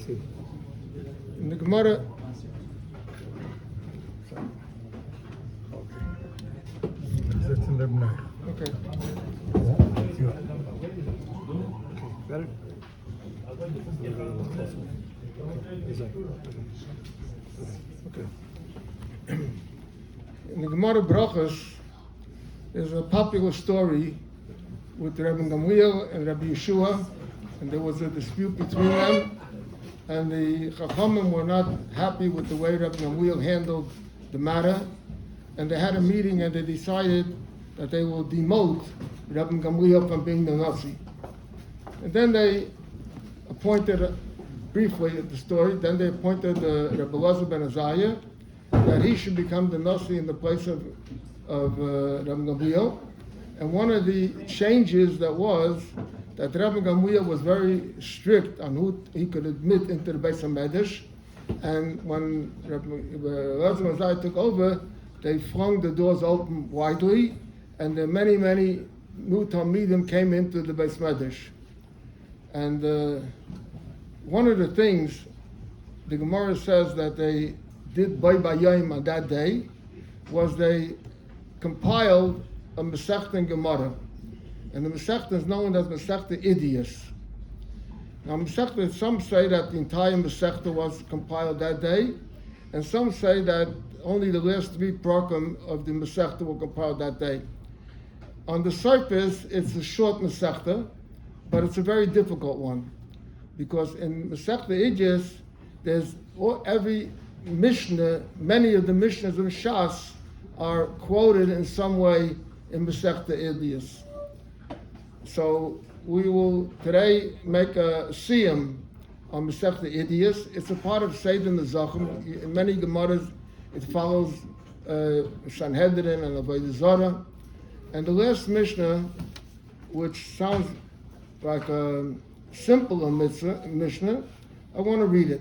see. In the Gemara, That's in the night. okay. Better? Okay. In the Gemara Brachos, there's a popular story with Rabbi Gamliel and Rabbi Yeshua, and there was a dispute between them, and the Chachamim were not happy with the way Rabbi Gamliel handled the matter, and they had a meeting and they decided that they will demote Rabbi Gamliel from being the Nasi. And then they appointed, briefly at the story, then they appointed Rabbi Elazar ben Azariah, that he should become the Nasi in the place of Rabbi Gamliel. And one of the changes that was that Rabbi Gamliel was very strict on who he could admit into the Beis HaMedrash. And when Rabbi Elazar ben Azariah took over, they flung the doors open widely, and many new Talmidim came into the Beis HaMedrash. And one of the things the Gemara says that they did Bay Bayayim on that day was they compiled a Masechta in Gemara. And the Masechta is known as Masechta Idiyos. Now Masechta, some say that the entire Masechta was compiled that day, and some say that only the last three prakim of the Masechta were compiled that day. On the surface, it's a short Masechta, but it's a very difficult one. Because in Masechta Idiyos, there's every Mishnah, many of the Mishnahs in Shas are quoted in some way in Masechta Idiyos. So we will today make a סיום on Masechta Idiyos. It's a part of Seder Nezachim. In many Gemaras, it follows Sanhedrin and Avodah Zarah. And the last Mishnah, which sounds like a simple Mishnah, I want to read it.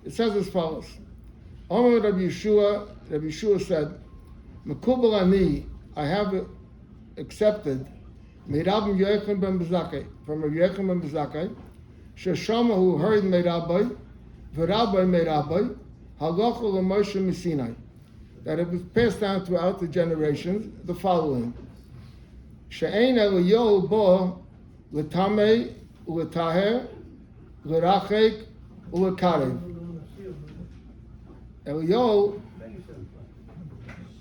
It says as follows. Amar Rabbi Yeshua said, Mekubal ani, I have accepted, Meirab Yechon ben Bezakei, from Rabbi Yechon ben Bezakei, Sheshama who heard Meirabai, V'Rabbai Meirabai, Halacha l'Moshe Misinai, that it was passed down throughout the generations, the following. She'ein Eliyahu bo l'tamei u'l'taher, l'rachek u'l'karev. Eliyahu,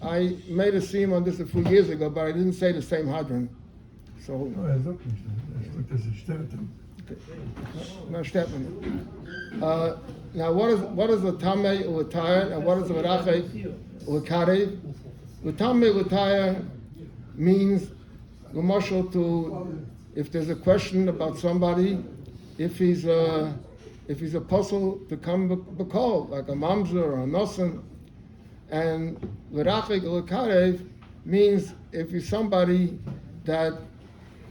I made a סיום on this a few years ago, but I didn't say the same hadron. So, no, now, what is the tamei u'l'taher, and what is the l'rachek u'l'karev? The tamei u'l'taher means l'mashal to, if there's a question about somebody, if he's a puzzle to come b'kol, like a mamzer or a nosen. And l'rachek u'l'karev means if he's somebody that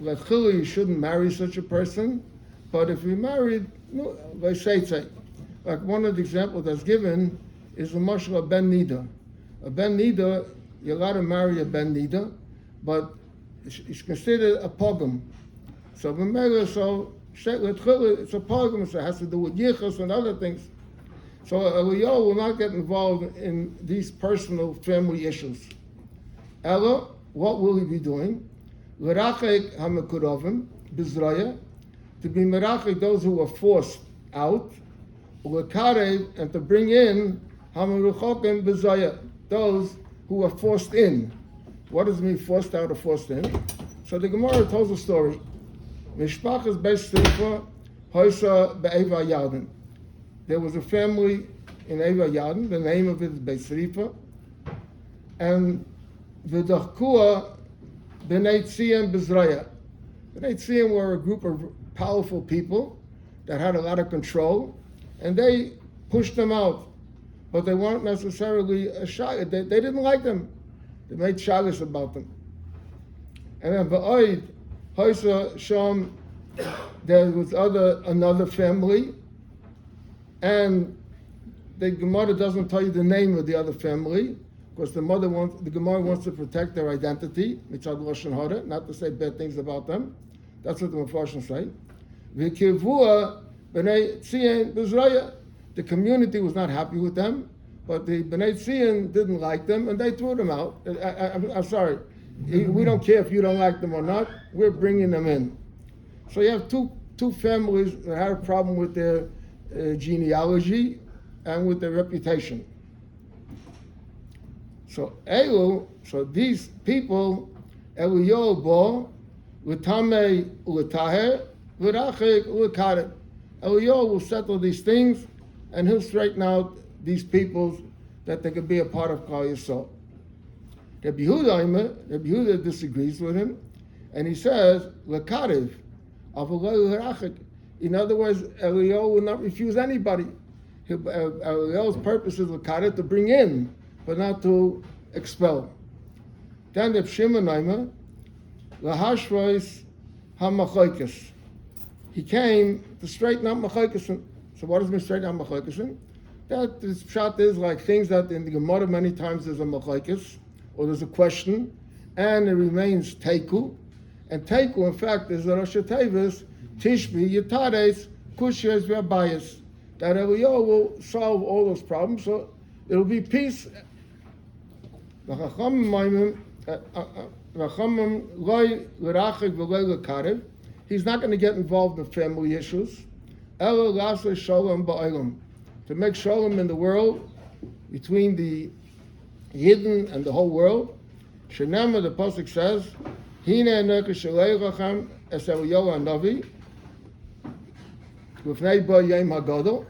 l'chili you shouldn't marry such a person, but if you're married, no, like one of the examples that's given is the mashal of ben nida. A ben nida, you're allowed to marry a ben nida, but it's considered a pogum. So it's a pogum, so it has to do with yichus and other things. So Eliyahu will not get involved in these personal family issues. Ella, what will he be doing? L'rachek ha'mekurovim b'zraya, to be merachek those who were forced out, u'lekarev, and to bring in ha'meruchokim b'zraya, those who were forced in. What does it mean forced out or forced in? So the Gemara tells a story. Mishpachas beis Srifa hoisa be'eva Yarden. There was a family in Eva Yarden, the name of it is Beis Srifa, and v'dachkua b'nei Tziyim b'zraya. B'nei Tziyim were a group of powerful people that had a lot of control, and they pushed them out, but they weren't necessarily a shy. They didn't like them. They made shagas about them. And then ba'oid hoisa sham, there was another family. And the Gemara doesn't tell you the name of the other family, because the Gemara wants to protect their identity, mitzad lashon hara, not to say bad things about them. That's what the Mepharshim say. V'kivua B'nai Tzion B'Zraya. The community was not happy with them, but the B'nai Tzion didn't like them, and they threw them out. I'm sorry. We don't care if you don't like them or not. We're bringing them in. So you have two families that had a problem with their genealogy and with their reputation. So these people, Eliyahu bo, l'tamei u'l'taher, l'rachik u'l'karet. Eliyahu will settle these things, and he'll straighten out these peoples that they could be a part of Klal Yisrael. Rabbi Yehuda disagrees with him, and he says, l'karev, avulei l'rachik. In other words, Eliyahu will not refuse anybody. Eliyahu's purpose is l'karev, to bring in, but not to expel. Then Reb Shimon Aimer, lahashvos hamachoikes. He came to straighten out machoikesin. So what does mean straighten out machoikesin? That this pshat is like things that in the Gemara many times there's a machoikes, or there's a question, and it remains teiku. And teiku, in fact, is a Rosh Tevis, Tishbi, Yitares, Kushiyas, V'abayas. That Eliyahu will solve all those problems, so it'll be peace. He's not going to get involved in family issues. To make shalom in the world, between the Yidden and the whole world. Shenema, the pasuk says, Hine eneka shaleichem es Eliyahu hanavi, l'fnei bo yom hagadol.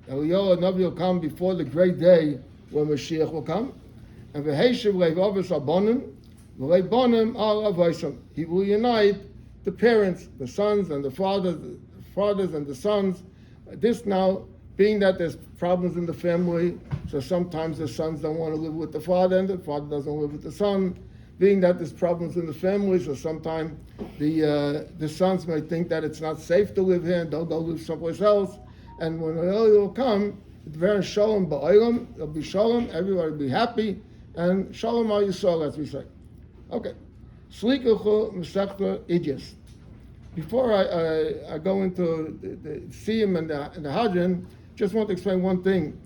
Eliyahu hanavi will come before the great day when Mashiach will come. And v'heishiv leivavos abonim, v'leibonim al avosim. He will unite the parents, the sons and the fathers and the sons. This now, being that there's problems in the family, so sometimes the sons don't want to live with the father and the father doesn't live with the son. Being that there's problems in the family, so sometimes the sons may think that it's not safe to live here and they'll go live someplace else. And when Eliyahu will come, it's very shalom ba'olam, there'll be shalom, everybody will be happy, and shalom al Yisrael, as we say. Okay. Slikuchu Masechta Idiyos. Before I go into the סיום and the Hadran, just want to explain one thing.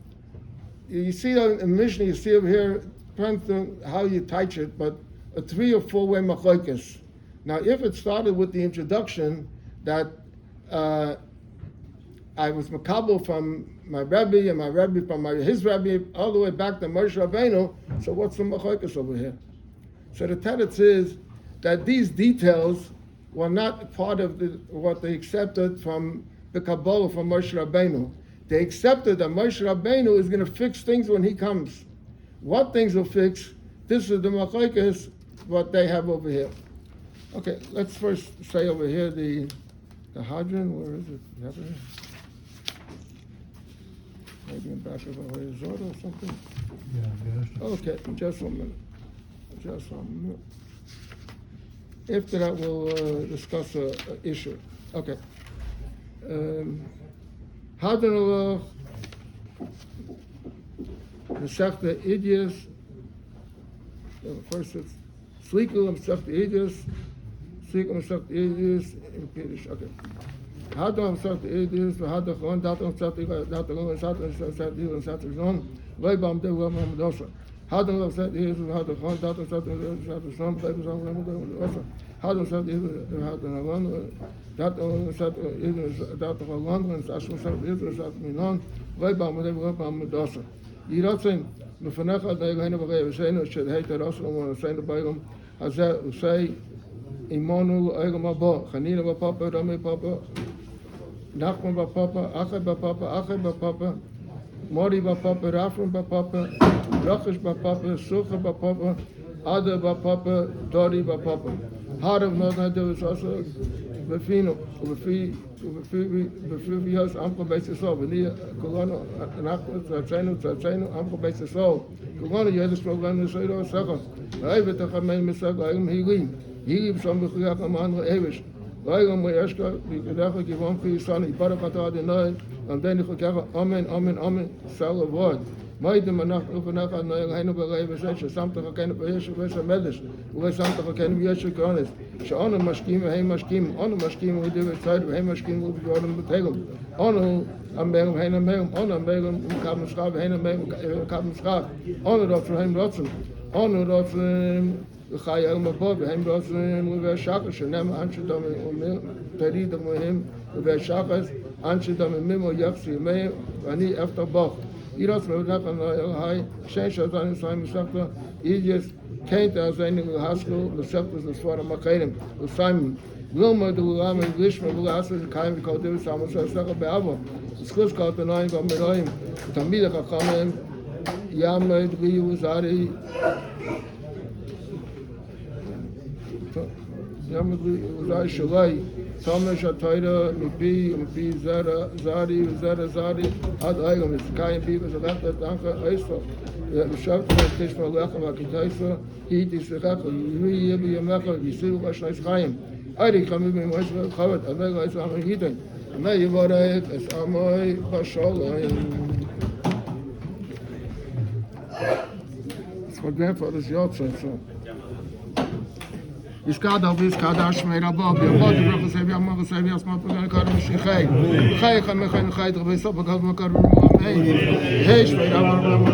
You see in the Mishnah, you see over here, depends on how you teach it, but a 3 or 4 way machlokes. Now, if it started with the introduction that I was makabel from my Rebbe and my Rebbe from his Rebbe all the way back to Moshe Rabbeinu, so what's the machlokes over here? So the teretz is that these details were not part of what they accepted from the Kabbalah from Moshe Rabbeinu. They accepted that Moshe Rabbeinu is going to fix things when he comes. What things will fix? This is the machlokes, what they have over here. Okay, let's first say over here the Hadran. Where is it? You have it here? Maybe in back of our Zora or something. Yeah. Okay, just 1 minute. After that, we'll discuss an issue. Okay. Hadran Masechta Idiyos. First it's Sliku Masechta Idiyos. Sliku Masechta Idiyos in Kiddush. Okay. Hadran Masechta Idiyos. Hadran Chon. Hadran Masechta Idiyos. Hadran Masechta Idiyos. Hadran Chon. Leibam de Leibam Medosa. Hadran Masechta Idiyos. Hadran Chon. Hadran Masechta Idiyos. Hadran Chon. Leibam Medosa. Hadran Masechta Idiyos. Hadran Chon. Hadran Masechta Idiyos. Hadran Chon. And Hadran Masechta Idiyos. Hadran Chon. Leibam Medosa. Yiratzin, Mefanecha Deilena B'Rei V'Seinu Shedheit Eroslam V'Seinu B'Elam Hazeh Usei Imonu Elam Abo Chanina B'Papa Rami Papa Nachman B'Papa Achai B'Papa Achai B'Papa Mori B'Papa Rafram B'Papa Rachish B'Papa Sucha B'Papa Ada B'Papa Dori B'Papa Harav Nodna is also B'Fino B'Fiviyos Amko Beis Yisrael V'Ni Kolano Anachman Tzatzeinu Amko Beis Yisrael Kolano Yedes Program Yisrael Second V'Ayvet Achamei Misag V'Ayim Hilim Hilim Shom B'Chuyach Aman V'Evish V'Ayim V'Yeshka V'Kedecha Givon V'Yisani Barak Atah Adonai V'Amdeni Chukecha Amen Amen Amen Sal Avod Ma'idem Anachnu V'Necha Noyel B'Rei V'Zeh Shesamta Chakenu V'Yeshu V'Yeshu Medesh V'Samta Chakenu V'Yeshu Kronis She'onu Mashkim V'Hem Mashkim Onu Mashkim V'Div V'Tzayid V'Hem Mashkim V'Yodem B'Tegel Onu Amelum Hein Amelum, Onu Amelum Kabel Schab, Hein Amelum Kabel Schab, Onu Rotzen, Hein Rotzen, Onu Rotzen, Chayel Mabov, Hein Rotzen, Uwe Shakas, Shenem Anshadam, Teridam Him, Uwe Shakas, Anshadam Mimo Yaksi, May, Ani after Bach. Iros Rodakan High, Sheshazan Simon Sakta, Aegis, Kaint as any hospital, the Septus is for the Makadim, with Simon. Wilma the Ulam and Glishma Bulasas, Kaim called David Samus Saka Babo. The schools called the Nine Gomeroim, Tamida Kakamim, Yamid, Uzari, Yamid Uzari Shalai, Thomas Shataida, Mp Zara, Zari, Ad Igam, it's Kaim Beavers, Alaka, Danka, Isa, the Shaf, Tishma Laka, Makitaisa, Heat is the Kaka, Yumi Yamaka, Yisu Vashnais Kaim. I come in my covered, and then I saw him eating. And then you bought it as Amoy Bashola. It's my grandfather's yacht, so. Iskada, Viskada, Shmera Bob, your body represents your mother, save your small Pagana Shikhay. Khay, Khay, the Vesa Pagama Karma, Hey, Shmera,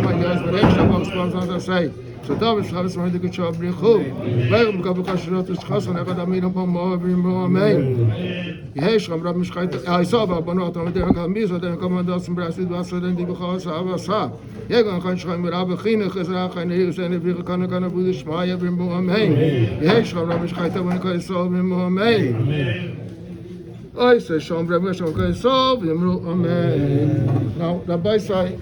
my guys, but extra box sponsors, I say. So David has made a good job. Warum gab ich schon das Kassen? Er hat da mir ein paar Mal Amen. Ich habe mir gesagt, ich sah aber noch da mit der Kamise, dann kann man das im Brasil was denn die Gehause aber sa. Ja, kann schreiben wir aber keine gesagt, keine seine wir kann Bruder Schmeier beim Amen. Ich habe mir gesagt, wenn ich so beim Amen. I say schon wir schon kein so beim Amen. Now dabei sei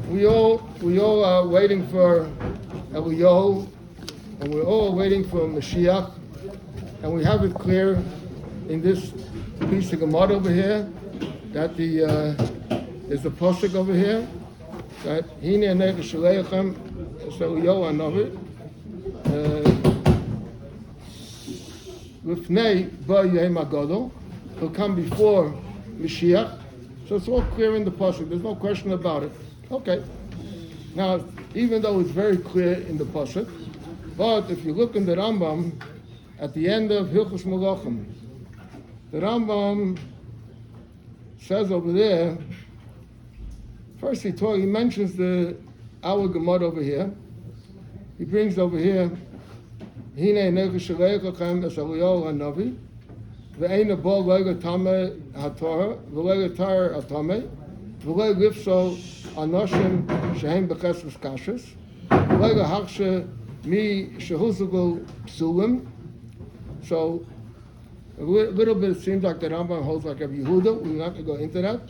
we all are waiting for Elio, and we're all waiting for Mashiach, and we have it clear in this piece of Gemara over here that there's a pasuk over here that Hine Nech Shaleichem is Elio Hanavi. Lifnei Ba Yom Hagadol, he'll come before Mashiach. So it's all clear in the pasuk. There's no question about it. Okay. Now, even though it's very clear in the pasuk, but if you look in the Rambam at the end of Hilchos Malachim, the Rambam says over there. First, he mentions our Gemara over here. He brings over here, Hine Nefesh Shaleichem es Elio Hanavi, ve'eina bo lega tameh haTorah, ve'lega tar hatameh, ve'lega lifso Anoshim shehem b'chesres kashrus, ve'lega hakshe mi shehuzugu psulim. So a little bit it seems like the Rambam holds like Rabbi Yehuda. We're not going to go into that.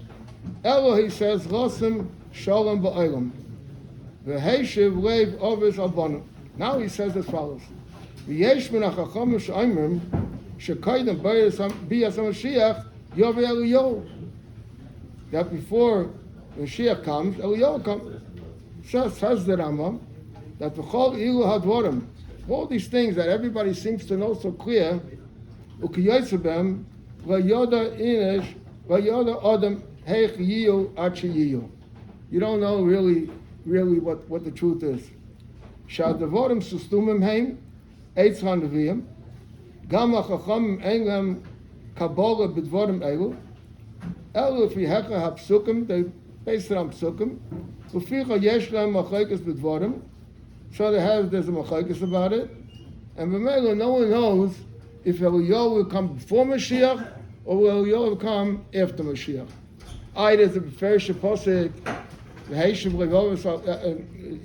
Elo, he says, Rosim shalom ba'olam, v'heishiv leiv ovis albanim. Now he says as follows: V'yesh min hachachamim she'omrim she'koydem b'yas Mashiach yovei Eliyahu. That before Mashiach comes, Eliyahu comes. Says the Rambam that v'chol ilu hadvorim, all these things that everybody seems to know so clear, u'kiyotzebem v'yoda inish v'yoda adam heich yiyu achi yiyu. You don't know really what the truth is. Sha'adavorim sustumim heim eitz hanaviyim gam hachachamim ein lem kabbalah b'dvorim elu elu fi hecha hapsukim, they based it on psukim, u'ficha yesh lem machaikas b'dvorim. So there's a machlokes about it, and b'meila no one knows if Eliyahu will come before Mashiach or will Eliyahu will come after Mashiach. There's a Beferish Posek, v'heishiv levovis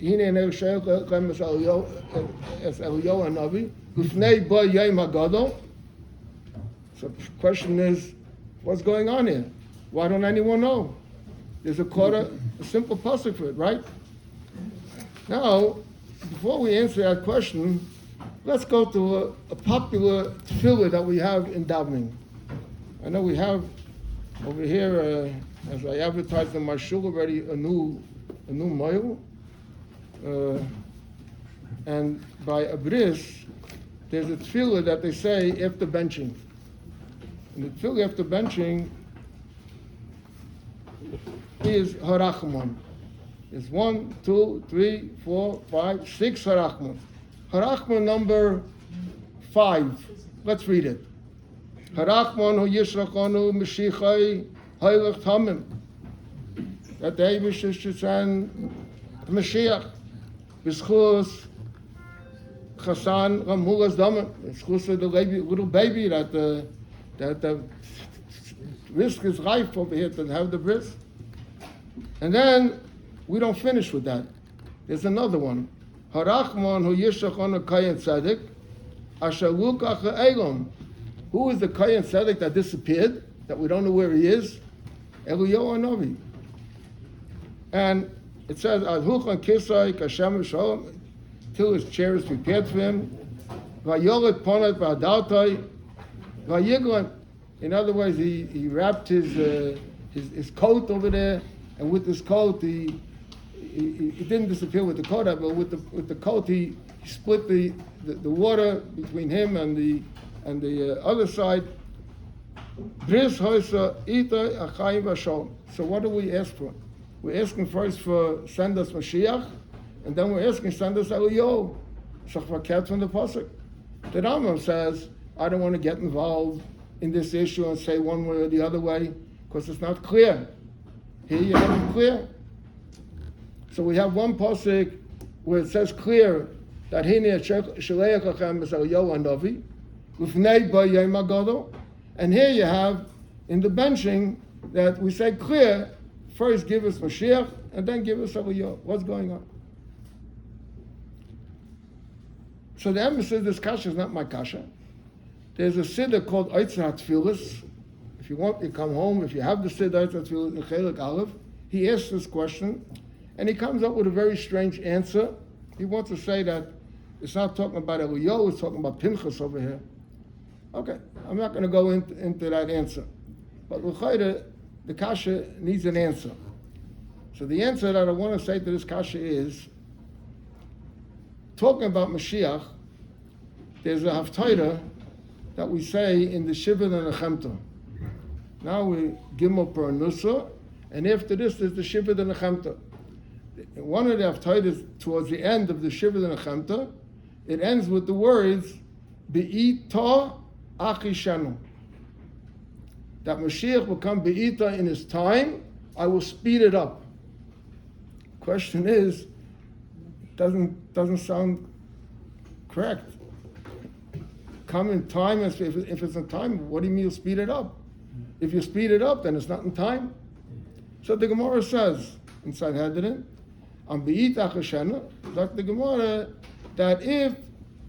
hine ne'usheichem es Eliyahu Hanavi lifnei ba yom hagadol. So the question is, what's going on here? Why don't anyone know? There's a simple pasuk for it, right? Now, before we answer that question, let's go to a popular tefillah that we have in davening. I know we have over here, as I advertised in my shul already, a new mail. And by Abris, there's a tefillah that they say after benching. And the tefillah after benching is Harachman. It's 1, 2, 3, 4, 5, 6 Harachman. Harachman number 5. Let's read it. Harachman hu yishrachonu Mashiachai heilig tamim. That the Eibusher should send the Mashiach. B'schus Chasan Ramulas Damim. B'schus of the little baby that the risk is ripe over here to have the bris. And then we don't finish with that. There's another one. Harachman hu yishachon kayin tzedek asher lukach ha'elam. Who is the kayin tzedek that disappeared, that we don't know where he is? Eliyahu Hanavi. And it says, Adhuchan kisai kashem shalom, till his chair is prepared for him. Vayolet ponat v'adaltai vayiglan. In other words, he wrapped his coat over there, and with his coat, he didn't disappear with the coat, but with the coat, he split the water between him and the other side. Bris hoisa ita achayim v'shalom. So what do we ask for? We're asking first for send us Mashiach, and then we're asking send us Eliyahu. Shachvaket from the pasuk. The Rambam says, I don't want to get involved in this issue and say one way or the other way, because it's not clear. Here you have it clear. So we have one pasuk where it says clear that Hine Shaleach Lachem is Eliyahu Hanavi, Ufnei B'Yom HaGadol, and here you have in the benching that we say clear, first give us Mashiach and then give us Eliyahu. What's going on? So the emphasis, this kasha is not my kasha. There's a siddur called Eitzah HaTfilis. If you want, you come home. If you have the siddur Eitzah HaTfilis in Chelik Aleph, he asks this question, and he comes up with a very strange answer. He wants to say that it's not talking about Eliyahu, it's talking about Pinchas over here. Okay, I'm not going to go into that answer. But l'chayda, the kasha needs an answer. So the answer that I want to say to this kasha is, talking about Mashiach, there's a haftarah that we say in the Shiva and the Nechemta. Now we Gimel per Nusa, and after this there's the Shiva and the Nechemta. One of the haftarahs towards the end of the Shiva and the Nechemta, it ends with the words Be'ita Achishanu. That Mashiach will come Be'ita in his time, I will speed it up. Question is, doesn't sound correct. Come in time, if it's in time, what do you mean you'll speed it up? If you speed it up, then it's not in time. So the Gemara says, inside Hadrin, on Be'it Achashana, like the Gemara, that if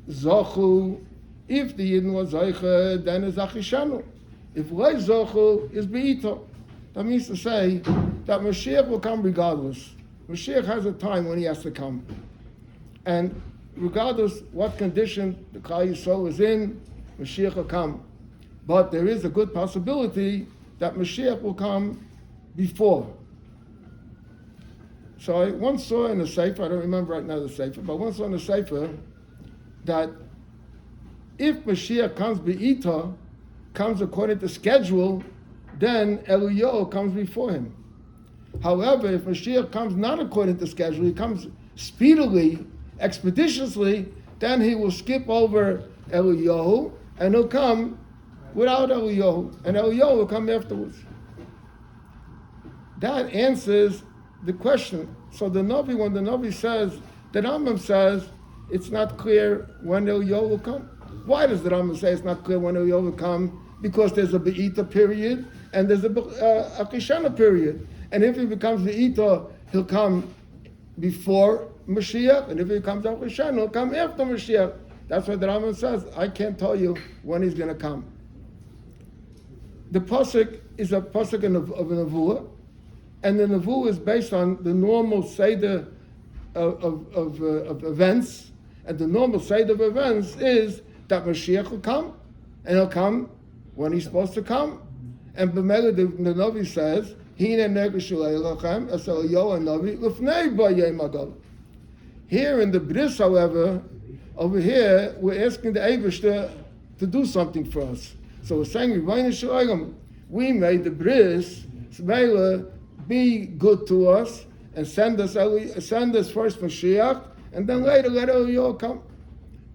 Zachu, if the Yidden was Zaycha, then it's Achishanu. If Lei Zachu, is Be'ita. That means to say that Mashiach will come regardless. Mashiach has a time when he has to come. And regardless what condition the Klal Yisrael is in, Mashiach will come. But there is a good possibility that Mashiach will come before. So I once saw in the Sefer, I don't remember right now the Sefer, but I once saw in the Sefer that if Mashiach comes Be'ita, comes according to schedule, then Eliyahu comes before him. However, if Mashiach comes not according to schedule, he comes speedily, expeditiously, then he will skip over Eliyahu and he'll come without Eliyahu, and Eliyahu will come afterwards. That answers the question. So the Navi, when the Navi says, the Rambam says, it's not clear when Eliyahu will come. Why does the Rambam say it's not clear when Eliyahu will come? Because there's a Be'ita period and there's a Akishana period. And if he becomes Be'ita, he'll come before Mashiach, and if he comes Akishana, he'll come after Mashiach. That's what the Rambam says. I can't tell you when he's going to come. The pasuk is a pasuk of a nevuah, and the nevuah is based on the normal seder of events, and the normal seder of events is that Mashiach will come, and he'll come when he's supposed to come. And b'mele the Navi says, Here in the bris, however, over here, we're asking the Eibishter to do something for us. So we're saying, we made the bris, be good to us, and send us first Mashiach, and then later let Eliyahu come.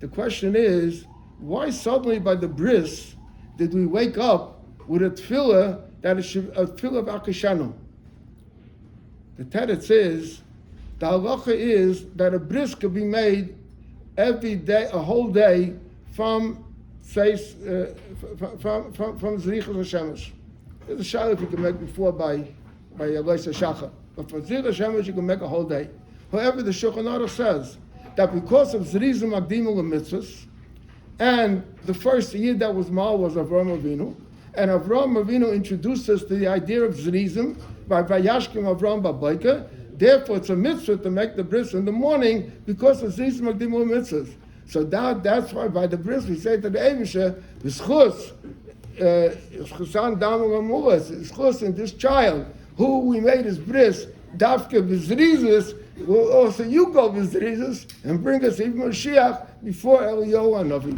The question is, why suddenly by the bris did we wake up with a tefillah that is a tefillah of Akashanu. The teretz is, the halacha is that a bris could be made every day, a whole day, from Zerichas HaShemesh. There's a shayla you can make before by Eloisa Shachar. But for Zerichas HaShemesh you can make a whole day. However, the Shulchan Aruch says that because of Zerizim Magdimul Mitzvahs, and the first year that was Mal was Avraham Avinu, and Avraham Avinu introduced us to the idea of Zerizim by Vayashkim Avraham Babaika. Therefore, it's a mitzvah to make the bris in the morning because of Zerizim Magdimul Mitzvahs. So that's why by the bris we say to the Eibusher, V'schus, Chusan Damar Amulas, V'schus in this child, who we made his bris, Dafka V'zrizis, will also you go V'zrizis and bring us even Mashiach before Eliyahu Hanavi.